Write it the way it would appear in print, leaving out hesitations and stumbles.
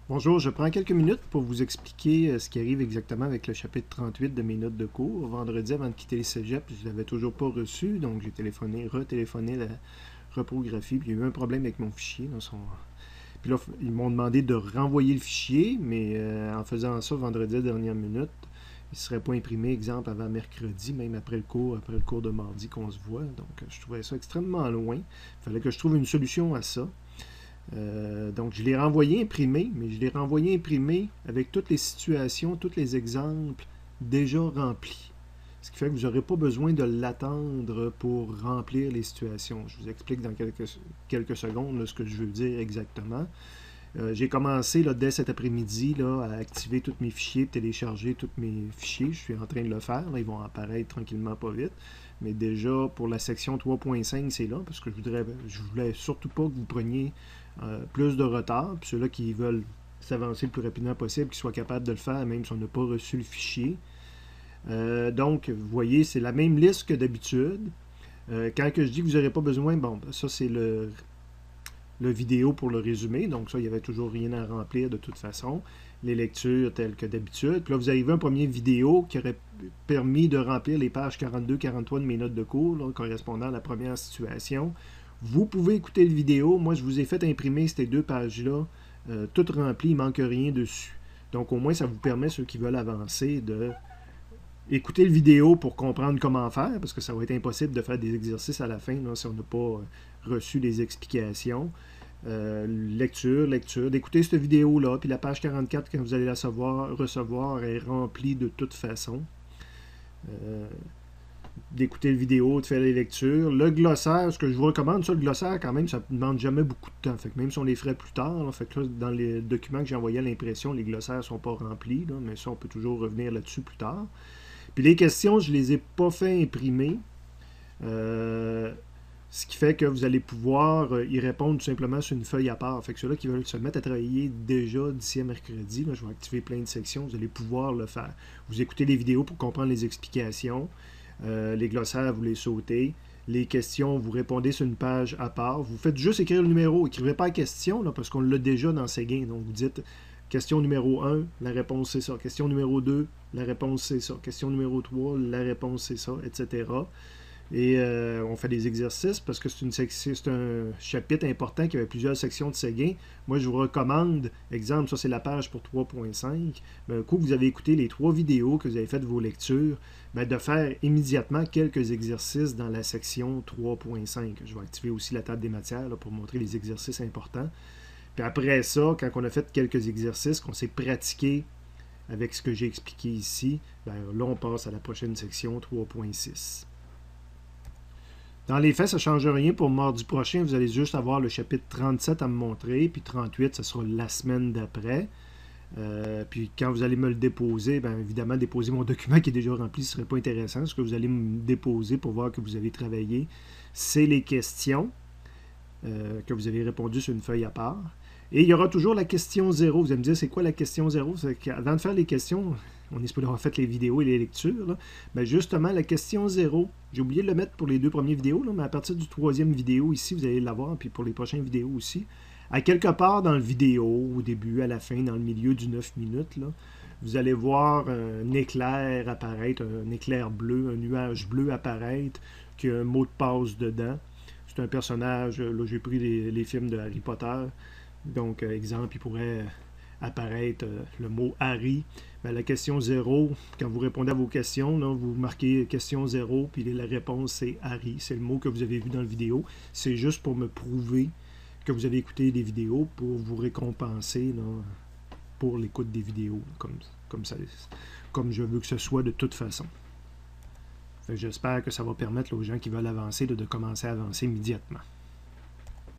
Bonjour, je prends quelques minutes pour vous expliquer ce qui arrive exactement avec le chapitre 38 de mes notes de cours. Vendredi, avant de quitter le cégep, je ne l'avais toujours pas reçu, donc j'ai téléphoné, retéléphoné la reprographie, puis il y a eu un problème avec mon fichier. Puis là, ils m'ont demandé de renvoyer le fichier, mais en faisant ça vendredi à la dernière minute, il ne serait pas imprimé, exemple, avant mercredi, même après le cours de mardi qu'on se voit. Donc, je trouvais ça extrêmement loin. Il fallait que je trouve une solution à ça. Donc, je l'ai renvoyé imprimé, mais je l'ai renvoyé imprimé avec toutes les situations, tous les exemples déjà remplis. Ce qui fait que vous n'aurez pas besoin de l'attendre pour remplir les situations. Je vous explique dans quelques secondes là, ce que je veux dire exactement. J'ai commencé là, dès cet après-midi là, à activer tous mes fichiers, télécharger tous mes fichiers. Je suis en train de le faire. Là, ils vont apparaître tranquillement, pas vite. Mais déjà, pour la section 3.5, c'est là, parce que je voulais surtout pas que vous preniez plus de retard. Puis ceux-là qui veulent s'avancer le plus rapidement possible, qu'ils soient capables de le faire, même si on n'a pas reçu le fichier. Donc, vous voyez, c'est la même liste que d'habitude. Quand que je dis que vous n'aurez pas besoin, bon, ça c'est le vidéo pour le résumé. Donc ça, il n'y avait toujours rien à remplir de toute façon. Les lectures telles que d'habitude. Puis là, vous arrivez à un premier vidéo qui aurait permis de remplir les pages 42-43 de mes notes de cours, là, correspondant à la première situation. Vous pouvez écouter le vidéo. Moi, je vous ai fait imprimer ces deux pages-là, toutes remplies, il ne manque rien dessus. Donc au moins, ça vous permet, ceux qui veulent avancer, de écouter le vidéo pour comprendre comment faire, parce que ça va être impossible de faire des exercices à la fin là, si on n'a pas reçu les explications. Lecture, d'écouter cette vidéo-là, puis la page 44, quand vous allez la recevoir est remplie de toute façon. D'écouter le vidéo, de faire les lectures. Le glossaire, ce que je vous recommande, ça, le glossaire, quand même, ça ne demande jamais beaucoup de temps. Fait que même si on les ferait plus tard, là, fait que là, dans les documents que j'ai envoyés à l'impression, les glossaires ne sont pas remplis, là, mais ça, on peut toujours revenir là-dessus plus tard. Puis les questions, je ne les ai pas fait imprimer. Ce qui fait que vous allez pouvoir y répondre tout simplement sur une feuille à part. Fait que ceux-là qui veulent se mettre à travailler déjà d'ici à mercredi, là, je vais activer plein de sections, vous allez pouvoir le faire. Vous écoutez les vidéos pour comprendre les explications. Les glossaires, vous les sautez. Les questions, vous répondez sur une page à part. Vous faites juste écrire le numéro. Écrivez pas la question, là, parce qu'on l'a déjà dans Séguin. Donc, vous dites question numéro 1, la réponse c'est ça. Question numéro 2, la réponse c'est ça. Question numéro 3, la réponse c'est ça, etc. Et on fait des exercices parce que c'est un chapitre important qui avait plusieurs sections de Séguin. Moi, je vous recommande, exemple, ça c'est la page pour 3.5. Un coup que vous avez écouté les 3 vidéos, que vous avez fait vos lectures, de faire immédiatement quelques exercices dans la section 3.5. Je vais activer aussi la table des matières là, pour montrer les exercices importants. Puis après ça, quand on a fait quelques exercices, qu'on s'est pratiqué avec ce que j'ai expliqué ici, là on passe à la prochaine section 3.6. Dans les faits, ça ne change rien pour mardi prochain. Vous allez juste avoir le chapitre 37 à me montrer, puis 38, ce sera la semaine d'après. Puis quand vous allez me le déposer, bien évidemment, déposer mon document qui est déjà rempli, ce ne serait pas intéressant. Ce que vous allez me déposer pour voir que vous avez travaillé, c'est les questions que vous avez répondues sur une feuille à part. Et il y aura toujours la question 0. Vous allez me dire, c'est quoi la question 0? C'est qu'avant de faire les questions, on est supposé avoir fait les vidéos et les lectures. Là. Ben justement, la question 0, j'ai oublié de le mettre pour les 2 premières vidéos, là, mais à partir du 3e vidéo ici, vous allez l'avoir, puis pour les prochaines vidéos aussi. À quelque part dans le vidéo, au début, à la fin, dans le milieu du 9 minutes, là, vous allez voir un éclair apparaître, un éclair bleu, un nuage bleu apparaître, qui a un mot de passe dedans. C'est un personnage, là j'ai pris les films de Harry Potter. Donc, exemple, il pourrait apparaître le mot Harry. La question 0, quand vous répondez à vos questions, là, vous marquez question 0, puis la réponse c'est Harry. C'est le mot que vous avez vu dans la vidéo. C'est juste pour me prouver que vous avez écouté des vidéos pour vous récompenser là, pour l'écoute des vidéos, comme je veux que ce soit de toute façon. J'espère que ça va permettre aux gens qui veulent avancer de commencer à avancer immédiatement.